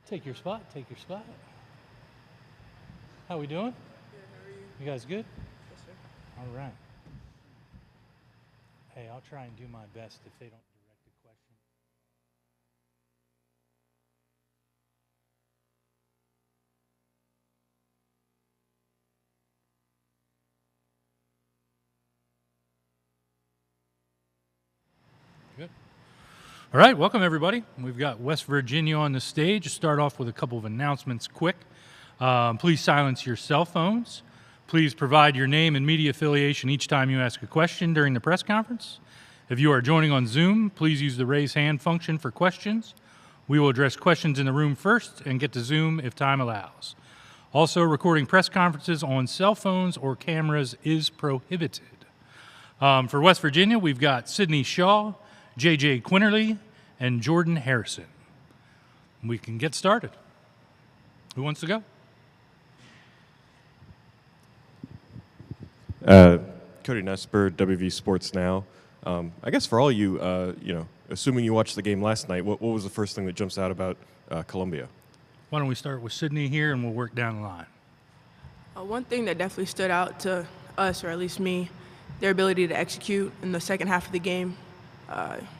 Take your spot. Take your spot. How we doing? Good, how are you? You guys good? Yes, sir. All right. Hey, I'll try and do my best if they don't direct a question. Good. All right, welcome everybody. We've got West Virginia on the stage. Start off with a couple of announcements quick. Please silence your cell phones. Please provide your name and media affiliation each time you ask a question during the press conference. If you are joining on Zoom, please use the raise hand function for questions. We will address questions in the room first and get to Zoom if time allows. Also, recording press conferences on cell phones or cameras is prohibited. For West Virginia, we've got Sydney Shaw, J.J. Quinterly, and Jordan Harrison. We can get started. Who wants to go? Cody Nesper, WVU Sports Now. I guess for all you, assuming you watched the game last night, what was the first thing that jumps out about Columbia? Why don't we start with Sydney here, and we'll work down the line. One thing that definitely stood out to us, or at least me, their ability to execute in the second half of the game.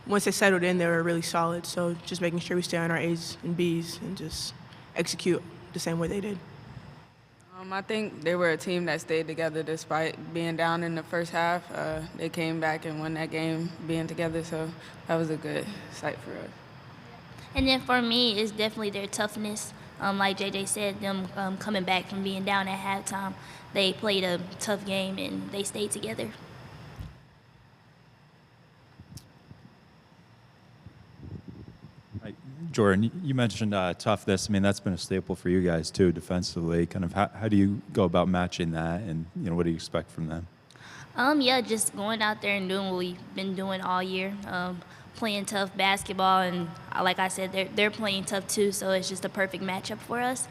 Once they settled in, they were really solid. So just making sure we stay on our A's and B's and just execute the same way they did. I think they were a team that stayed together despite being down in the first half. They came back and won that game being together, so that was a good sight for us. And then for me, it's definitely their toughness. Like JJ said, them coming back from being down at halftime, they played a tough game and they stayed together. Jordan, you mentioned toughness. I mean, that's been a staple for you guys too, defensively. Kind of, how do you go about matching that, and what do you expect from them? Yeah, just going out there and doing what we've been doing all year, playing tough basketball, and like I said, they're playing tough too. So it's just a perfect matchup for us.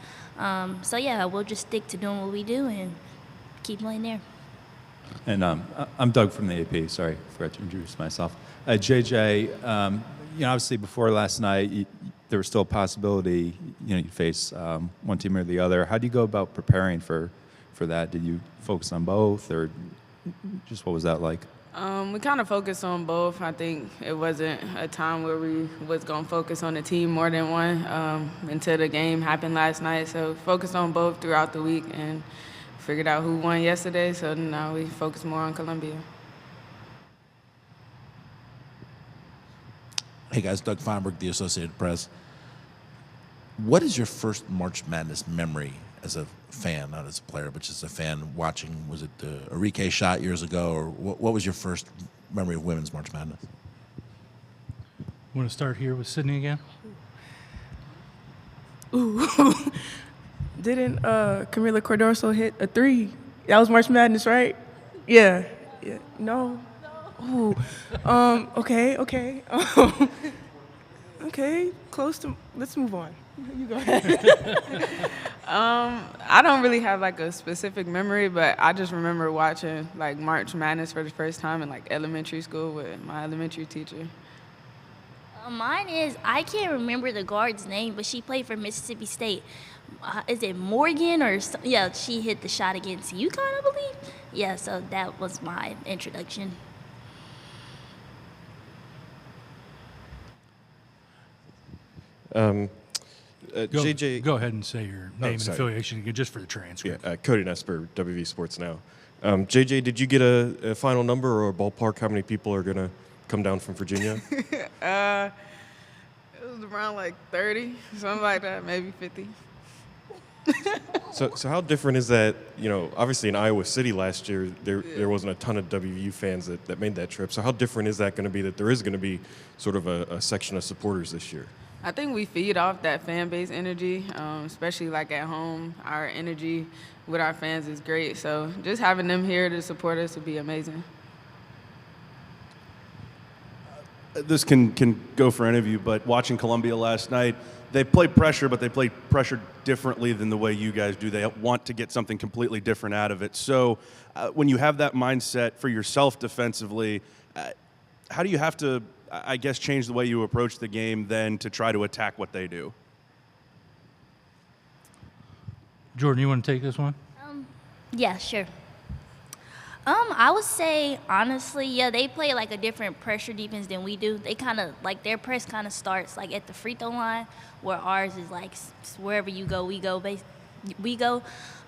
So yeah, we'll just stick to doing what we do and keep playing there. And I'm Doug from the AP. Sorry, I forgot to introduce myself. JJ, obviously before last night, there was still a possibility, you face one team or the other. How do you go about preparing for that? Did you focus on both, or just what was that like? We kind of focused on both. I think it wasn't a time where we was going to focus on the team more than one until the game happened last night. So focused on both throughout the week and figured out who won yesterday. So now we focus more on Columbia. Hey guys, Doug Feinberg, The Associated Press. What is your first March Madness memory as a fan, not as a player, but just a fan watching? Was it the Enrique shot years ago, or what was your first memory of women's March Madness? Want to start here with Sydney again? Ooh. Didn't Camila Cordoso hit a three? That was March Madness, right? Yeah. No. Ooh. Okay. Okay. Close to. Let's move on. You go ahead. I don't really have like a specific memory, but I just remember watching like March Madness for the first time in like elementary school with my elementary teacher. Mine is, I can't remember the guard's name, but she played for Mississippi State. Is it Morgan or yeah? She hit the shot against UConn, I believe. Yeah, so that was my introduction. JJ. Go ahead and say your name and affiliation again, just for the transcript. Yeah, Cody Nesper, WVU Sports Now. JJ, did you get a final number or a ballpark? How many people are going to come down from Virginia? It was around like 30, something like that, maybe 50. So how different is that? Obviously in Iowa City last year, there wasn't a ton of WVU fans that made that trip. So how different is that going to be that there is going to be sort of a section of supporters this year? I think we feed off that fan base energy, especially like at home. Our energy with our fans is great. So just having them here to support us would be amazing. This can go for any of you, but watching Columbia last night, they played pressure, but they played pressure differently than the way you guys do. They want to get something completely different out of it. So when you have that mindset for yourself defensively, how do you have to, I guess, change the way you approach the game then to try to attack what they do? Jordan, you want to take this one? Yeah, sure. I would say honestly, yeah, they play like a different pressure defense than we do. They kind of like their press kind of starts like at the free throw line, where ours is like wherever you go, we go. We go.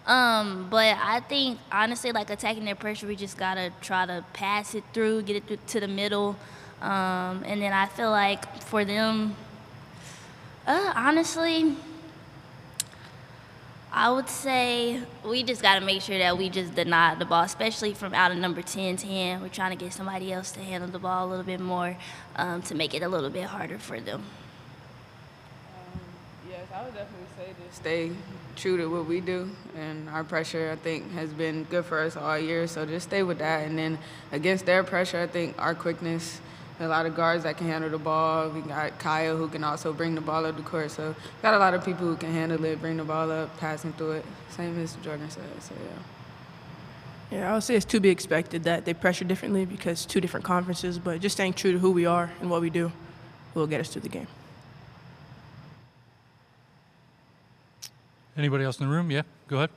But I think honestly, like attacking their pressure, we just gotta try to pass it through, get it to the middle, and then I feel like for them, honestly, I would say we just got to make sure that we just deny the ball, especially from out of number 10's hand. We're trying to get somebody else to handle the ball a little bit more to make it a little bit harder for them. Yes, I would definitely say just stay true to what we do. And our pressure, I think, has been good for us all year. So just stay with that. And then against their pressure, I think our quickness, a lot of guards that can handle the ball. We got Kyle who can also bring the ball up the court. So got a lot of people who can handle it, bring the ball up, passing through it. Same as Jordan said. So yeah. Yeah, I would say it's to be expected that they pressure differently because two different conferences, but just staying true to who we are and what we do will get us through the game. Anybody else in the room? Yeah, go ahead.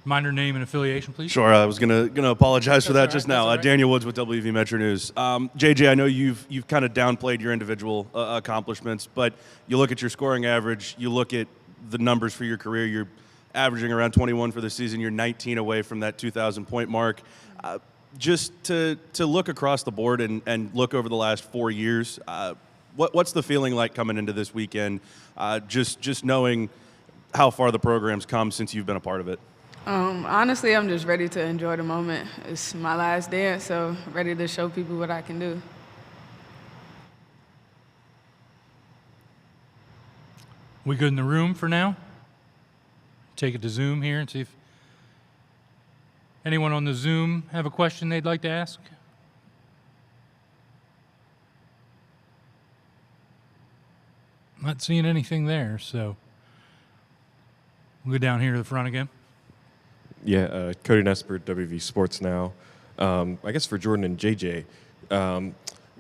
Mind your name and affiliation, please. Sure, I was gonna apologize for that That's just all now. right. Daniel Woods with WVU Metro News. JJ, I know you've kind of downplayed your individual accomplishments, but you look at your scoring average, you look at the numbers for your career. You're averaging around 21 for the season. You're 19 away from that 2,000 point mark. Just to look across the board and look over the last 4 years, what's the feeling like coming into this weekend? Just knowing how far the program's come since you've been a part of it. Honestly, I'm just ready to enjoy the moment. It's my last dance, so ready to show people what I can do. We good in the room for now? Take it to Zoom here and see if anyone on the Zoom have a question they'd like to ask. Not seeing anything there, so we'll go down here to the front again. Yeah, Cody Nesper, WV Sports Now. I guess for Jordan and JJ,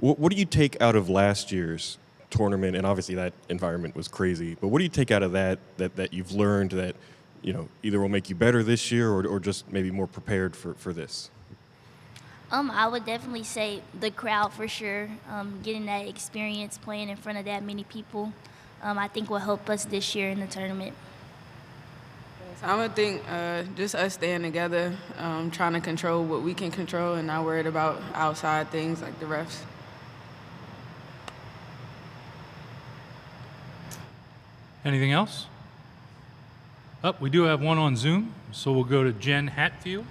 what do you take out of last year's tournament? And obviously that environment was crazy, but what do you take out of that you've learned that, you know, either will make you better this year or just maybe more prepared for this? I would definitely say the crowd for sure. Getting that experience playing in front of that many people, I think will help us this year in the tournament. I would think just us staying together, trying to control what we can control and not worried about outside things like the refs. Anything else? Oh, we do have one on Zoom, so we'll go to Jen Hatfield.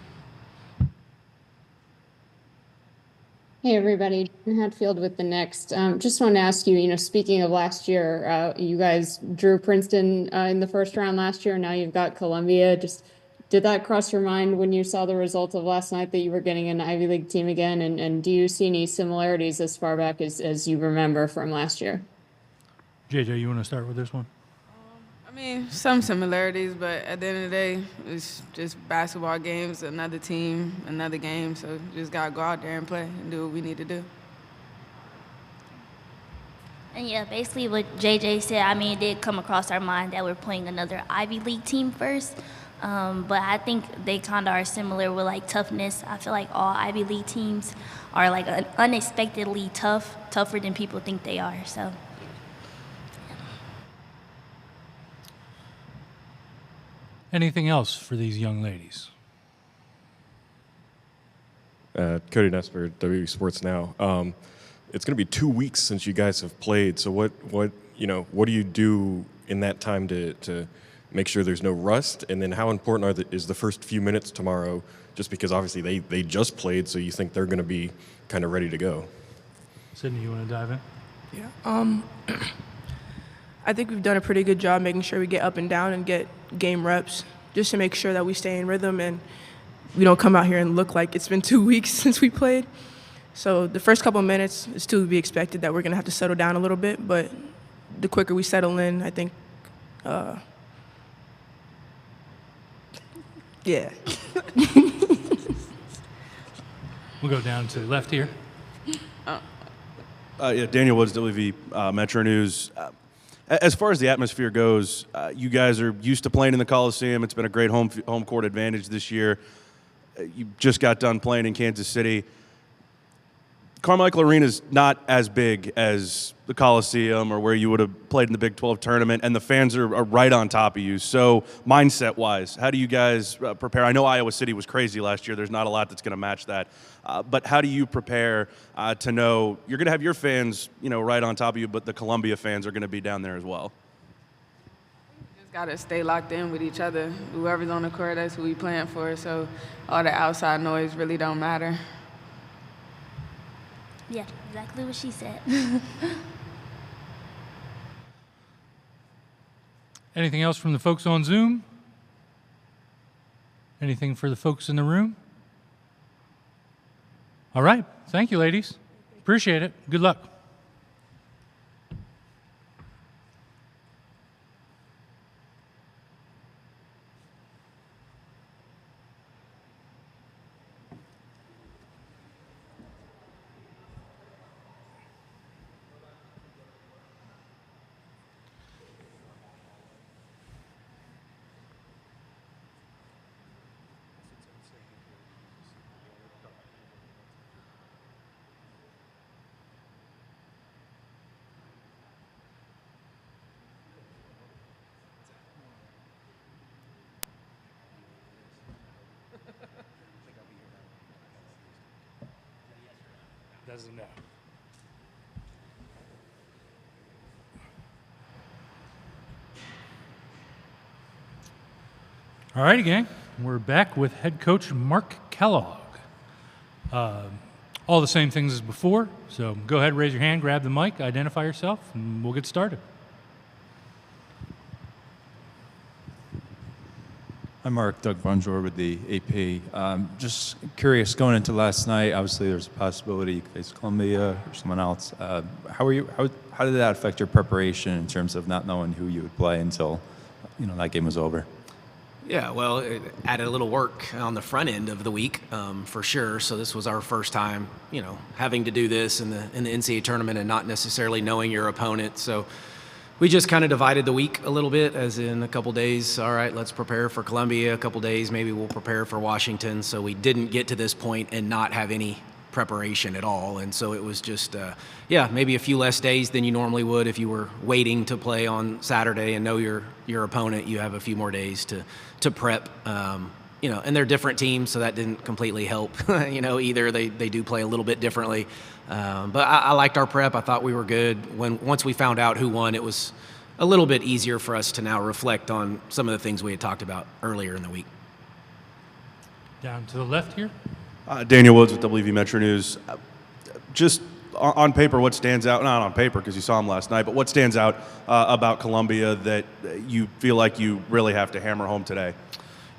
Hey everybody, Jen Hatfield with the Next. Just want to ask you, speaking of last year, you guys drew Princeton in the first round last year. Now you've got Columbia. Just did that cross your mind when you saw the result of last night that you were getting an Ivy League team again? And do you see any similarities as far back as you remember from last year? JJ, you want to start with this one? I mean, some similarities, but at the end of the day, it's just basketball games, another team, another game. So just got to go out there and play and do what we need to do. And yeah, basically what JJ said, I mean, it did come across our mind that we're playing another Ivy League team first. But I think they kind of are similar with like toughness. I feel like all Ivy League teams are like unexpectedly tougher than people think they are. So. Anything else for these young ladies? Cody Nesper, WV Sports Now. It's going to be 2 weeks since you guys have played. So what do you do in that time to make sure there's no rust? And then how important is the first few minutes tomorrow? Just because obviously they just played, so you think they're going to be kind of ready to go. Sydney, you want to dive in? Yeah. I think we've done a pretty good job making sure we get up and down and get game reps just to make sure that we stay in rhythm and we don't come out here and look like it's been 2 weeks since we played. So the first couple of minutes is to be expected that we're going to have to settle down a little bit, but the quicker we settle in, I think, yeah. We'll go down to left here. Yeah, Daniel Woods, WV Metro News. As far as the atmosphere goes, you guys are used to playing in the Coliseum. It's been a great home court advantage this year. You just got done playing in Kansas City. Carmichael Arena is not as big as the Coliseum or where you would have played in the Big 12 tournament, and the fans are right on top of you. So mindset-wise, how do you guys prepare? I know Iowa City was crazy last year. There's not a lot that's going to match that. But how do you prepare to know you're going to have your fans, right on top of you, but the Columbia fans are going to be down there as well? Just got to stay locked in with each other. Whoever's on the court, that's who we playing for. So all the outside noise really don't matter. Yeah, exactly what she said. Anything else from the folks on Zoom? Anything for the folks in the room? All right. Thank you, ladies. Appreciate it. Good luck. Doesn't know. All righty, gang. We're back with head coach Mark Kellogg. All the same things as before. So go ahead, raise your hand, grab the mic, identify yourself, and we'll get started. I'm Mark, Doug Bonjour with the AP. Just curious, going into last night, obviously there's a possibility you could face Columbia or someone else. How did that affect your preparation in terms of not knowing who you would play until that game was over? Yeah, well, it added a little work on the front end of the week, for sure. So this was our first time, having to do this in the NCAA tournament and not necessarily knowing your opponent. So we just kind of divided the week a little bit, as in a couple days, all right, let's prepare for Columbia. A couple days, maybe we'll prepare for Washington. So we didn't get to this point and not have any preparation at all. And so it was just, maybe a few less days than you normally would if you were waiting to play on Saturday and know your opponent. You have a few more days to prep. And they're different teams, so that didn't completely help, either. They do play a little bit differently. But I liked our prep. I thought we were good. Once we found out who won, it was a little bit easier for us to now reflect on some of the things we had talked about earlier in the week. Down to the left here. Daniel Woods with WVU Metro News. Just on paper, what stands out, not on paper because you saw him last night, but what stands out about Columbia that you feel like you really have to hammer home today?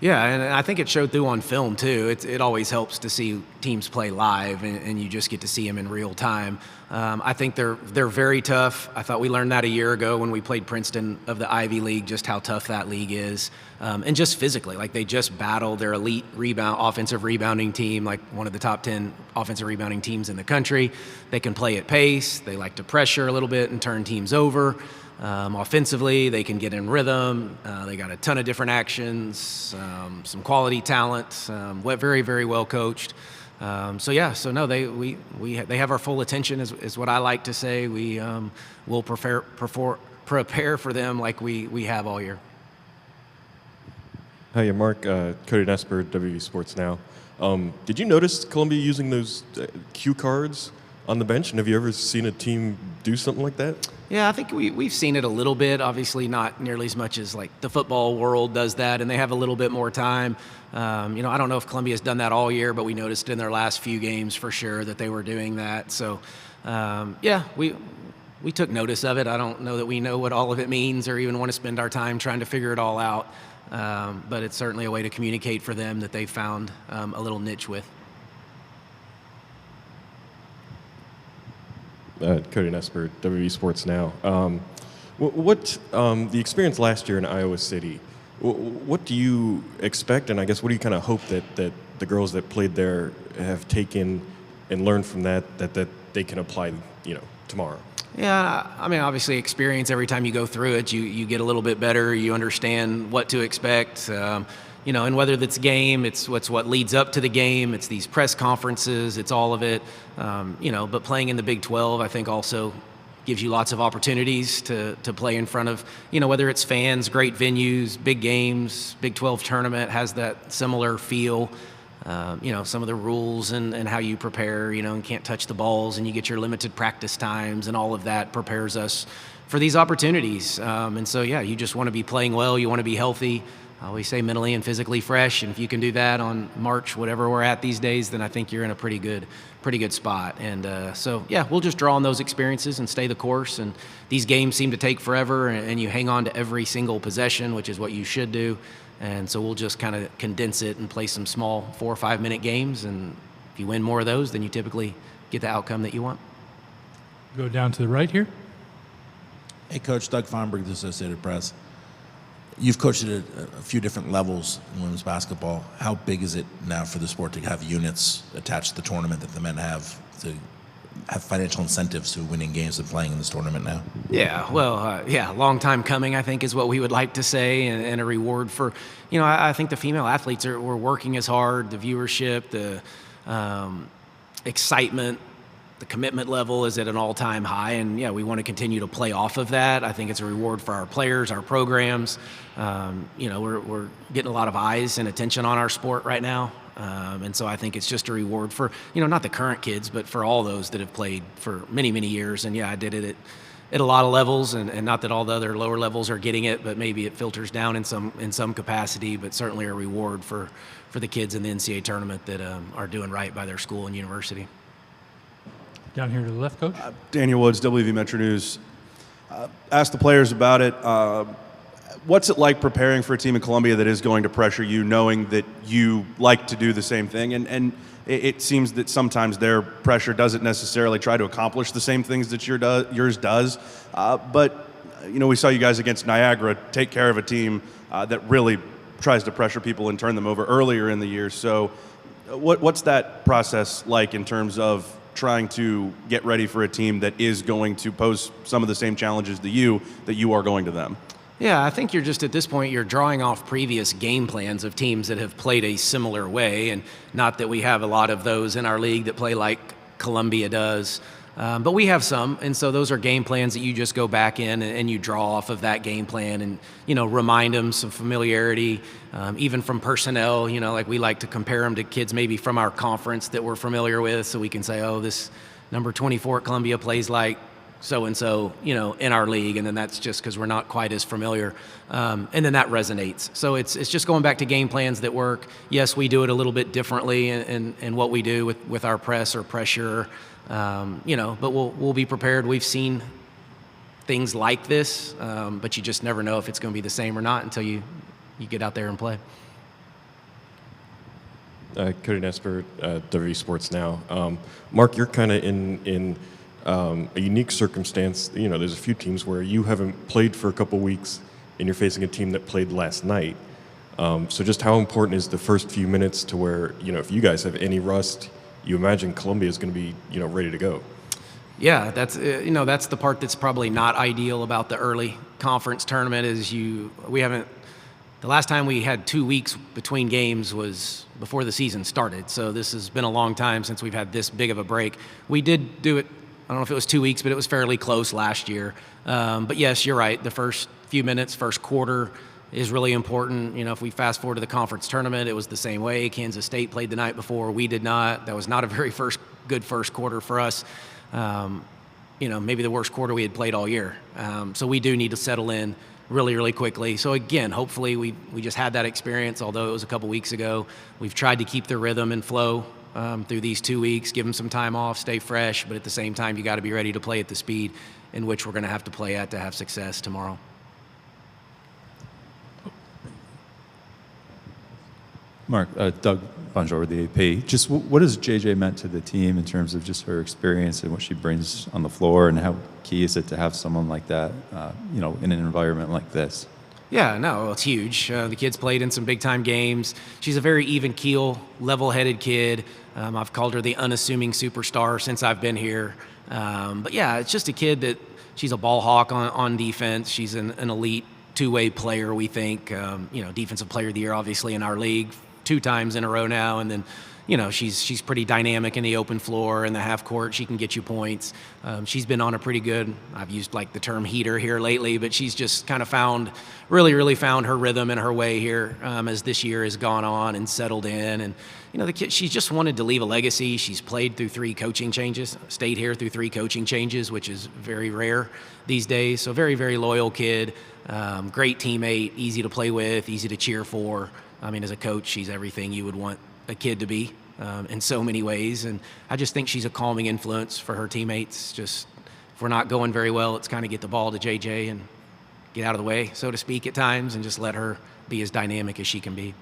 Yeah, and I think it showed through on film, too. It always helps to see teams play live, and you just get to see them in real time. I think they're very tough. I thought we learned that a year ago when we played Princeton of the Ivy League, just how tough that league is. And just physically, like they just battle their elite offensive rebounding team, like one of the top 10 offensive rebounding teams in the country. They can play at pace. They like to pressure a little bit and turn teams over. Offensively, they can get in rhythm. They got a ton of different actions, some quality talent, very, very well coached. They have our full attention is what I like to say. We will prepare for them like we have all year. Hi, Mark. Cody Nesper, WVU Sports Now. Did you notice Columbia using those cue cards on the bench? And have you ever seen a team do something like that? Yeah, I think we've seen it a little bit. Obviously, not nearly as much as like the football world does that, and they have a little bit more time. I don't know if Columbia's done that all year, but we noticed in their last few games for sure that they were doing that. So, we took notice of it. I don't know that we know what all of it means or even want to spend our time trying to figure it all out. But it's certainly a way to communicate for them that they found a little niche with. Cody Nesper, WVU Sports Now. What the experience last year in Iowa City, what do you expect, and I guess what do you kind of hope that the girls that played there have taken and learned from that they can apply, tomorrow? Yeah, I mean, obviously, experience every time you go through it, you get a little bit better. You understand what to expect. And whether that's game, it's what leads up to the game. It's these press conferences. It's all of it. But playing in the Big 12, I think, also gives you lots of opportunities to play in front of, whether it's fans, great venues, big games. Big 12 tournament has that similar feel. Some of the rules and how you prepare, and can't touch the balls, and you get your limited practice times, and all of that prepares us for these opportunities. You just want to be playing well. You want to be healthy. I always say mentally and physically fresh, and if you can do that on March, whatever we're at these days, then I think you're in a pretty good spot. And we'll just draw on those experiences and stay the course. And these games seem to take forever, and you hang on to every single possession, which is what you should do. And so we'll just kind of condense it and play some small 4 or 5 minute games. And if you win more of those, then you typically get the outcome that you want. Go down to the right here. Hey, Coach, Doug Feinberg, the Associated Press. You've coached at a few different levels in women's basketball. How big is it now for the sport to have units attached to the tournament that the men have to have financial incentives to winning games and playing in this tournament now? Yeah, long time coming, I think, is what we would like to say, and a reward for, I think the female athletes were working as hard, the viewership, the excitement, the commitment level is at an all-time high, and we want to continue to play off of that. I think it's a reward for our players, our programs. We're getting a lot of eyes and attention on our sport right now. And so I think it's just a reward for, not the current kids, but for all those that have played for many, many years. And I did it at a lot of levels, and not that all the other lower levels are getting it, but maybe it filters down in some capacity, but certainly a reward for the kids in the NCAA tournament that are doing right by their school and university. Down here to the left, Coach. Daniel Woods, WV Metro News. Asked the players about it. What's it like preparing for a team in Columbia that is going to pressure you, knowing that you like to do the same thing? And it seems that sometimes their pressure doesn't necessarily try to accomplish the same things that yours does. But we saw you guys against Niagara take care of a team that really tries to pressure people and turn them over earlier in the year. So what's that process like in terms of trying to get ready for a team that is going to pose some of the same challenges to you that you are going to them? Yeah, I think you're just at this point, you're drawing off previous game plans of teams that have played a similar way, and not that we have a lot of those in our league that play like Columbia does. But we have some, and so those are game plans that you just go back in and you draw off of that game plan and, remind them some familiarity, even from personnel, like we like to compare them to kids maybe from our conference that we're familiar with, so we can say, oh, this number 24 at Columbia plays like so-and-so, in our league, and then that's just because we're not quite as familiar, and then that resonates. So it's just going back to game plans that work. Yes, we do it a little bit differently in what we do with our press or pressure, but we'll be prepared. We've seen things like this, but you just never know if it's going to be the same or not until you get out there and play. Cody Nesper, WVU Sports Now. Mark, you're kind of in a unique circumstance. There's a few teams where you haven't played for a couple weeks and you're facing a team that played last night. So just how important is the first few minutes to where, if you guys have any rust, you imagine Columbia is going to be, ready to go? Yeah, that's the part that's probably not ideal about the early conference tournament is the last time we had 2 weeks between games was before the season started. So this has been a long time since we've had this big of a break. We did do it, I don't know if it was 2 weeks, but it was fairly close last year. But yes, you're right. The first few minutes, first quarter is really important. If we fast forward to the conference tournament, it was the same way. Kansas State played the night before. We did not. That was not a very good first quarter for us. Maybe the worst quarter we had played all year. So we do need to settle in really, really quickly. So again, hopefully we just had that experience, although it was a couple weeks ago. We've tried to keep the rhythm and flow through these 2 weeks, give them some time off, stay fresh, but at the same time, you got to be ready to play at the speed in which we're going to have to play at to have success tomorrow. Mark, Doug Bonjour, the AP. Just what has JJ meant to the team in terms of just her experience and what she brings on the floor, and how key is it to have someone like that, in an environment like this? Yeah, no, it's huge. The kid's played in some big-time games. She's a very even-keel, level-headed kid. I've called her the unassuming superstar since I've been here. But yeah, it's just a kid that she's a ball hawk on defense. She's an elite two-way player, we think. Defensive player of the year, obviously, in our league 2 times in a row now. And then, she's pretty dynamic in the open floor and the half court. She can get you points. She's been on a pretty good, I've used the term heater here lately, but she's just kind of really found her rhythm and her way here as this year has gone on and settled in. And, the kid, she's just wanted to leave a legacy. She's played through 3 coaching changes, stayed here through 3 coaching changes, which is very rare these days. So very, very loyal kid, great teammate, easy to play with, easy to cheer for. As a coach, she's everything you would want a kid to be in so many ways. And I just think she's a calming influence for her teammates. Just if we're not going very well, it's kind of get the ball to JJ and get out of the way, so to speak, at times, and just let her be as dynamic as she can be.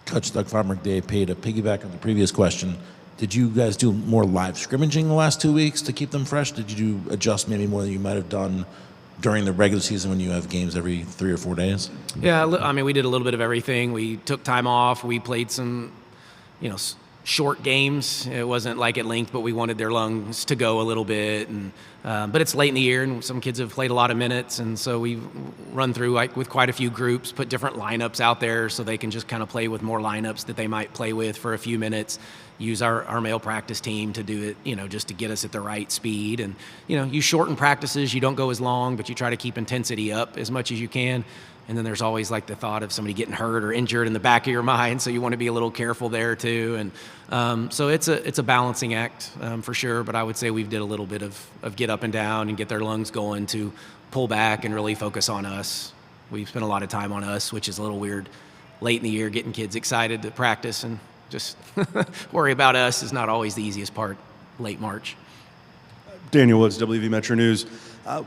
Coach Doug Farmer, the AP, to piggyback on the previous question, did you guys do more live scrimmaging the last 2 weeks to keep them fresh? Did you adjust maybe more than you might have done during the regular season when you have games every 3 or 4 days? Yeah, we did a little bit of everything. We took time off. We played some, short games. It wasn't like at length, but we wanted their lungs to go a little bit. And but it's late in the year, and some kids have played a lot of minutes, and so we run through with quite a few groups, put different lineups out there so they can just kind of play with more lineups that they might play with for a few minutes. Use our male practice team to do it, just to get us at the right speed. And, you shorten practices, you don't go as long, but you try to keep intensity up as much as you can. And then there's always the thought of somebody getting hurt or injured in the back of your mind, so you want to be a little careful there too. And so it's a balancing act for sure, but I would say we've did a little bit of get up and down and get their lungs going to pull back and really focus on us. We've spent a lot of time on us, which is a little weird late in the year, getting kids excited to practice and just worry about us is not always the easiest part late March. Daniel Woods, WV Metro News.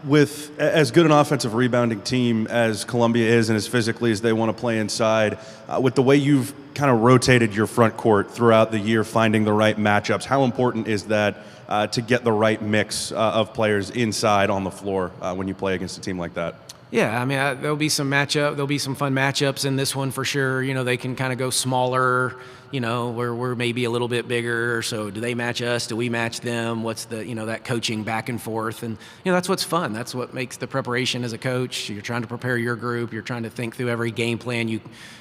With as good an offensive rebounding team as Columbia is and as physically as they want to play inside, with the way you've kind of rotated your front court throughout the year, finding the right matchups, how important is that to get the right mix of players inside on the floor when you play against a team like that? Yeah, there'll be some fun matchups in this one for sure. They can kind of go smaller, where we're maybe a little bit bigger. So do they match us? Do we match them? What's the, that coaching back and forth? And, that's what's fun. That's what makes the preparation as a coach. You're trying to prepare your group. You're trying to think through every game plan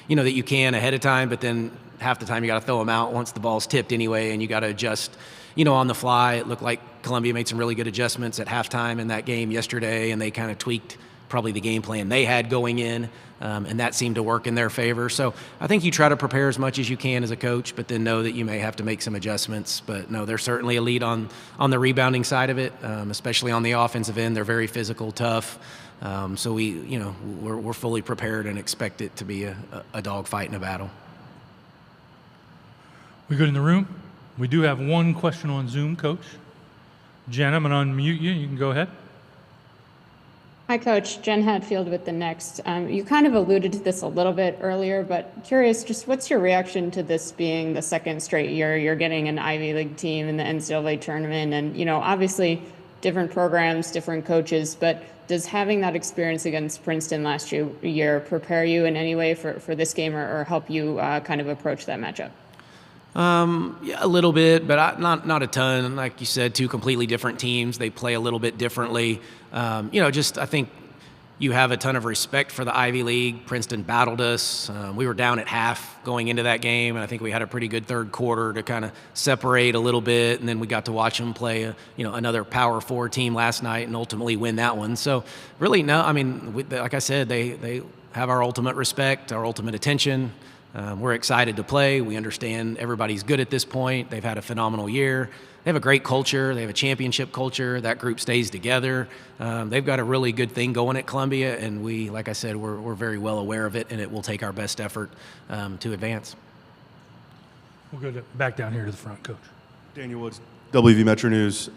that you can ahead of time, but then half the time you got to throw them out once the ball's tipped anyway, and you got to adjust, on the fly. It looked like Columbia made some really good adjustments at halftime in that game yesterday, and they kind of tweaked probably the game plan they had going in, and that seemed to work in their favor. So I think you try to prepare as much as you can as a coach, but then know that you may have to make some adjustments. But no, they're certainly a lead on the rebounding side of it, especially on the offensive end. They're very physical, tough. So we're fully prepared and expect it to be a dogfight and a battle. We good in the room? We do have one question on Zoom, Coach. Jen, I'm going to unmute you. You can go ahead. Hi, Coach. Jen Hatfield with the Next. You kind of alluded to this a little bit earlier, but curious, just what's your reaction to this being the second straight year you're getting an Ivy League team in the NCAA tournament? And, obviously different programs, different coaches, but does having that experience against Princeton last year prepare you in any way for this game or help you kind of approach that matchup? Yeah, a little bit, but not a ton. Like you said, 2 completely different teams. They play a little bit differently. I think you have a ton of respect for the Ivy League. Princeton battled us. We were down at half going into that game, and I think we had a pretty good third quarter to kind of separate a little bit, and then we got to watch them play another Power 4 team last night and ultimately win that one. So really, no, like I said, they have our ultimate respect, our ultimate attention. We're excited to play. We understand everybody's good at this point. They've had a phenomenal year. They have a great culture. They have a championship culture. That group stays together. They've got a really good thing going at Columbia, and we, like I said, we're very well aware of it, and it will take our best effort to advance. We'll go back down here to the front, Coach. Daniel Woods, WV Metro News.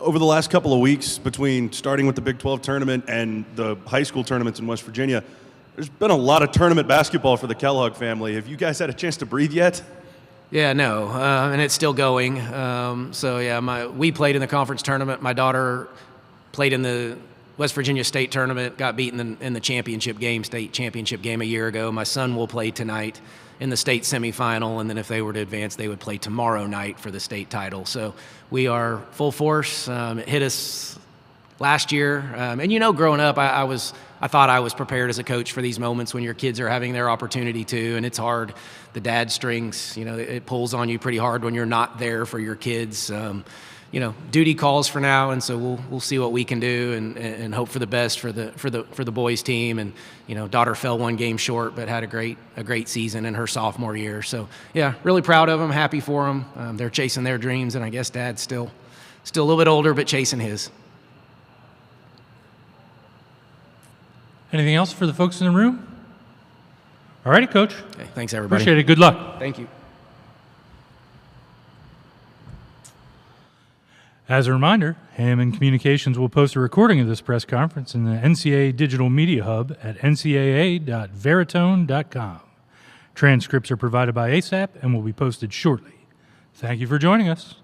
Over the last couple of weeks, between starting with the Big 12 tournament and the high school tournaments in West Virginia, there's been a lot of tournament basketball for the Kellogg family. Have you guys had a chance to breathe yet? Yeah, no, and it's still going. We played in the conference tournament. My daughter played in West Virginia State Tournament, got beaten in the championship game, state championship game a year ago. My son will play tonight in the state semifinal, and then if they were to advance, they would play tomorrow night for the state title. So we are full force. It hit us last year, and growing up, I thought I was prepared as a coach for these moments when your kids are having their opportunity to, and it's hard. The dad strings, it pulls on you pretty hard when you're not there for your kids. Duty calls for now, and so we'll see what we can do and hope for the best for the boys team. And daughter fell one game short, but had a great season in her sophomore year. So yeah, really proud of them, happy for them. They're chasing their dreams, and I guess Dad's still a little bit older, but chasing his. Anything else for the folks in the room? All righty, Coach. Okay, thanks everybody. Appreciate it. Good luck. Thank you. As a reminder, Hammond Communications will post a recording of this press conference in the NCAA Digital Media Hub at ncaa.veritone.com. Transcripts are provided by ASAP and will be posted shortly. Thank you for joining us.